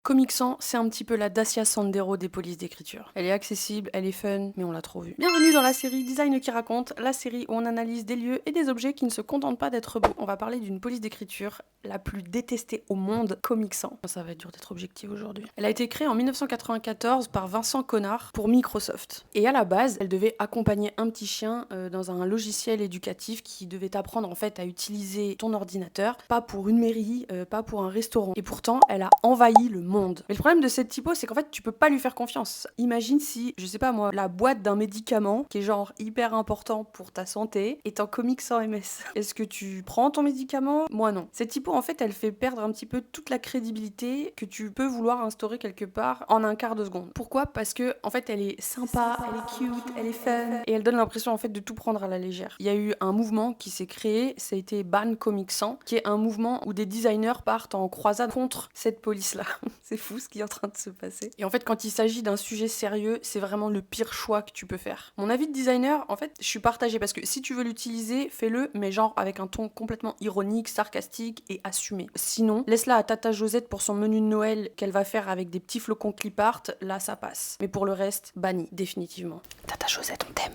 Comic Sans, c'est un petit peu la Dacia Sandero des polices d'écriture. Elle est accessible, elle est fun, mais on l'a trop vue. Bienvenue dans la série Design qui raconte, la série où on analyse des lieux et des objets qui ne se contentent pas d'être beaux. On va parler d'une police d'écriture la plus détestée au monde, Comic Sans. Ça va être dur d'être objectif aujourd'hui. Elle a été créée en 1994 par Vincent Connard pour Microsoft. Et à la base, elle devait accompagner un petit chien dans un logiciel éducatif qui devait t'apprendre en fait à utiliser ton ordinateur, pas pour une mairie, pas pour un restaurant. Et pourtant, elle a envahi le monde. Mais le problème de cette typo, c'est qu'en fait, tu peux pas lui faire confiance. Imagine si, je sais pas moi, la boîte d'un médicament, qui est genre hyper important pour ta santé, est en Comic Sans MS. Est-ce que tu prends ton médicament? Moi non. Cette typo, en fait, elle fait perdre un petit peu toute la crédibilité que tu peux vouloir instaurer quelque part en un quart de seconde. Pourquoi? Parce que, en fait, elle est sympa, elle est cute, elle est fun, et elle donne l'impression, en fait, de tout prendre à la légère. Il y a eu un mouvement qui s'est créé, ça a été Ban Comic Sans, qui est un mouvement où des designers partent en croisade contre cette police-là. C'est fou ce qui est en train de se passer. Et en fait, quand il s'agit d'un sujet sérieux, c'est vraiment le pire choix que tu peux faire. Mon avis de designer, en fait, je suis partagée parce que si tu veux l'utiliser, fais-le, mais genre avec un ton complètement ironique, sarcastique et assumé. Sinon, laisse-la à Tata Josette pour son menu de Noël qu'elle va faire avec des petits flocons clip art, là ça passe. Mais pour le reste, banni, définitivement. Tata Josette, on t'aime.